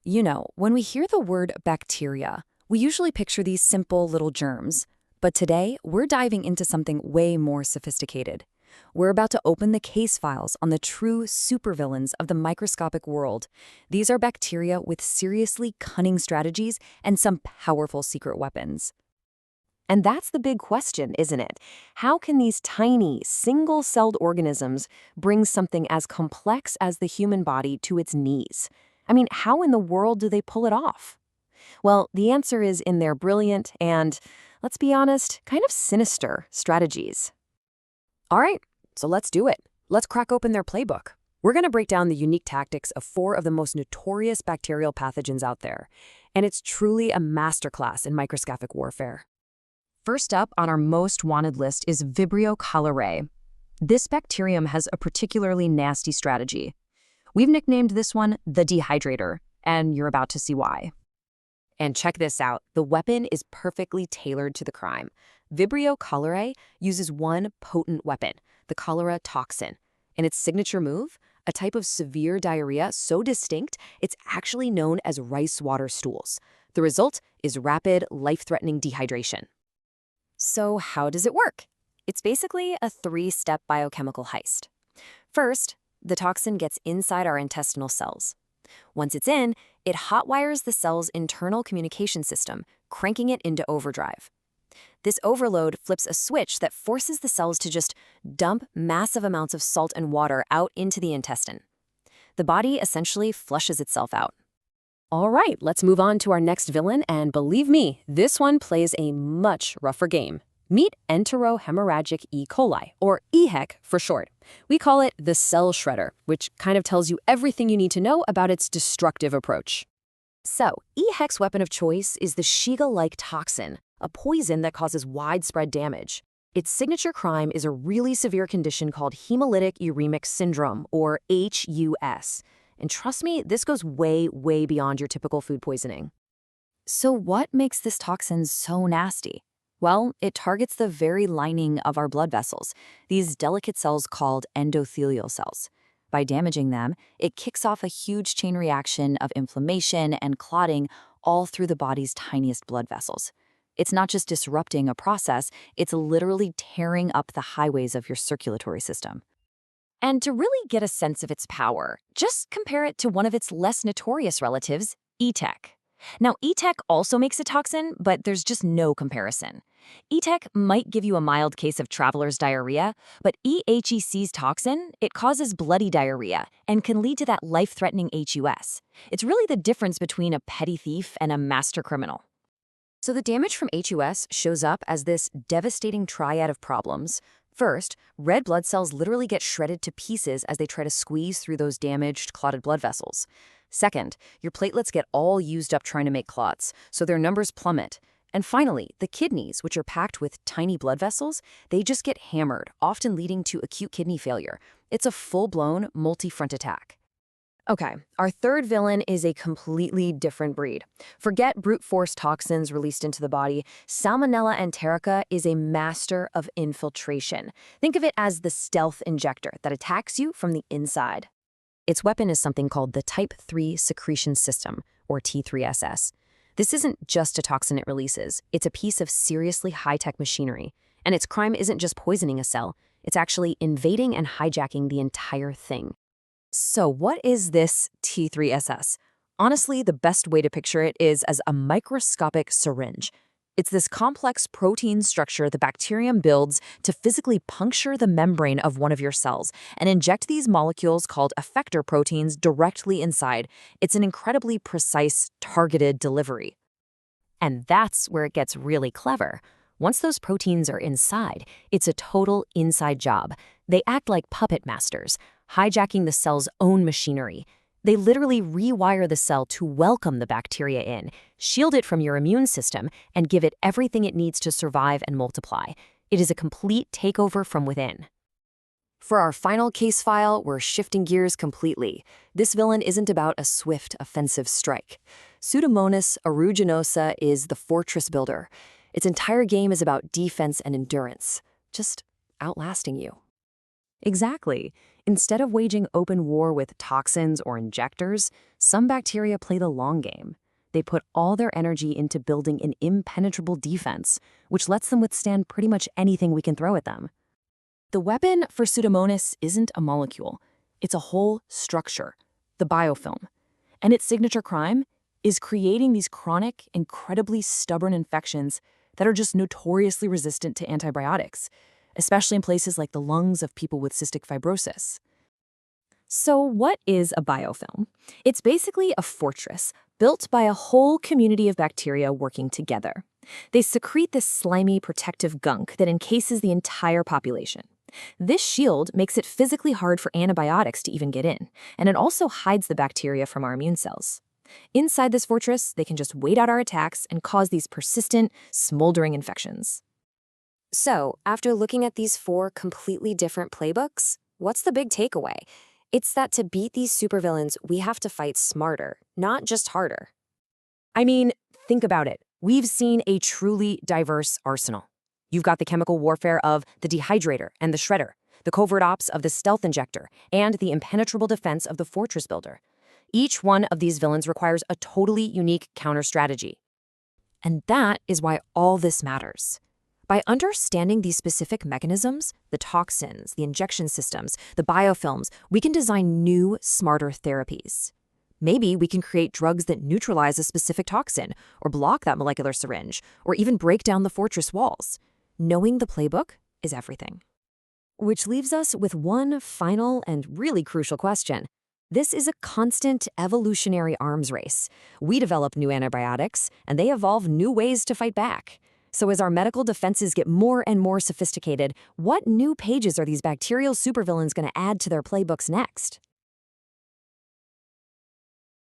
You know, when we hear the word bacteria, we usually picture these simple little germs. But today, we're diving into something way more sophisticated. We're about to open the case files on the true supervillains of the microscopic world. These are bacteria with seriously cunning strategies and some powerful secret weapons. And that's the big question, isn't it? How can these tiny, single-celled organisms bring something as complex as the human body to its knees? I mean, how in the world do they pull it off? Well, the answer is in their brilliant and, let's be honest, kind of sinister strategies. All right, so let's do it. Let's crack open their playbook. We're going to break down the unique tactics of 4 of the most notorious bacterial pathogens out there. And it's truly a masterclass in microscopic warfare. First up on our most wanted list is Vibrio cholerae. This bacterium has a particularly nasty strategy. We've nicknamed this one the Dehydrator, and you're about to see why. And check this out, the weapon is perfectly tailored to the crime. Vibrio cholerae uses one potent weapon, the Cholera Toxin. And its signature move, a type of severe diarrhea so distinct, it's actually known as rice water stools. The result is rapid, life-threatening dehydration. So how does it work? It's basically a 3-step biochemical heist. First, the toxin gets inside our intestinal cells. Once it's in, it hotwires the cell's internal communication system, cranking it into overdrive. This overload flips a switch that forces the cells to just dump massive amounts of salt and water out into the intestine. The body essentially flushes itself out. All right, let's move on to our next villain, and believe me, this one plays a much rougher game. Meet enterohemorrhagic E. coli, or EHEC for short. We call it the cell shredder, which kind of tells you everything you need to know about its destructive approach. So, EHEC's weapon of choice is the Shiga-like Toxin, a poison that causes widespread damage. Its signature crime is a really severe condition called hemolytic uremic syndrome, or HUS. And trust me, this goes way, way beyond your typical food poisoning. So what makes this toxin so nasty? Well, it targets the very lining of our blood vessels, these delicate cells called endothelial cells. By damaging them, it kicks off a huge chain reaction of inflammation and clotting all through the body's tiniest blood vessels. It's not just disrupting a process, it's literally tearing up the highways of your circulatory system. And to really get a sense of its power, just compare it to one of its less notorious relatives, EHEC. Now, EHEC also makes a toxin, but there's just no comparison. EHEC might give you a mild case of traveler's diarrhea, but EHEC's toxin, it causes bloody diarrhea and can lead to that life-threatening HUS. It's really the difference between a petty thief and a master criminal. So the damage from HUS shows up as this devastating triad of problems. First, red blood cells literally get shredded to pieces as they try to squeeze through those damaged, clotted blood vessels. Second, your platelets get all used up trying to make clots, so their numbers plummet. And finally, the kidneys, which are packed with tiny blood vessels, they just get hammered, often leading to acute kidney failure. It's a full-blown, multi-front attack. Okay, our third villain is a completely different breed. Forget brute force toxins released into the body. Salmonella enterica is a master of infiltration. Think of it as the stealth injector that attacks you from the inside. Its weapon is something called the Type 3 Secretion System, or T3SS. This isn't just a toxin it releases, it's a piece of seriously high-tech machinery. And its crime isn't just poisoning a cell, it's actually invading and hijacking the entire thing. So what is this T3SS? Honestly, the best way to picture it is as a microscopic syringe. It's this complex protein structure the bacterium builds to physically puncture the membrane of one of your cells and inject these molecules called effector proteins directly inside. It's an incredibly precise, targeted delivery. And that's where it gets really clever. Once those proteins are inside, it's a total inside job. They act like puppet masters, hijacking the cell's own machinery. They literally rewire the cell to welcome the bacteria in, shield it from your immune system, and give it everything it needs to survive and multiply. It is a complete takeover from within. For our final case file, we're shifting gears completely. This villain isn't about a swift, offensive strike. Pseudomonas aeruginosa is the fortress builder. Its entire game is about defense and endurance, just outlasting you. Exactly. Instead of waging open war with toxins or injectors, some bacteria play the long game. They put all their energy into building an impenetrable defense, which lets them withstand pretty much anything we can throw at them. The weapon for Pseudomonas isn't a molecule. It's a whole structure, the biofilm. And its signature crime is creating these chronic, incredibly stubborn infections that are just notoriously resistant to antibiotics, especially in places like the lungs of people with cystic fibrosis. So what is a biofilm? It's basically a fortress built by a whole community of bacteria working together. They secrete this slimy, protective gunk that encases the entire population. This shield makes it physically hard for antibiotics to even get in, and it also hides the bacteria from our immune cells. Inside this fortress, they can just wait out our attacks and cause these persistent, smoldering infections. So, after looking at these 4 completely different playbooks, what's the big takeaway? It's that to beat these supervillains, we have to fight smarter, not just harder. I mean, think about it. We've seen a truly diverse arsenal. You've got the chemical warfare of the Dehydrator and the Shredder, the covert ops of the Stealth Injector, and the impenetrable defense of the Fortress Builder. Each one of these villains requires a totally unique counter-strategy. And that is why all this matters. By understanding these specific mechanisms, the toxins, the injection systems, the biofilms, we can design new, smarter therapies. Maybe we can create drugs that neutralize a specific toxin, or block that molecular syringe, or even break down the fortress walls. Knowing the playbook is everything. Which leaves us with one final and really crucial question. This is a constant evolutionary arms race. We develop new antibiotics, and they evolve new ways to fight back. So as our medical defenses get more and more sophisticated, what new pages are these bacterial supervillains going to add to their playbooks next?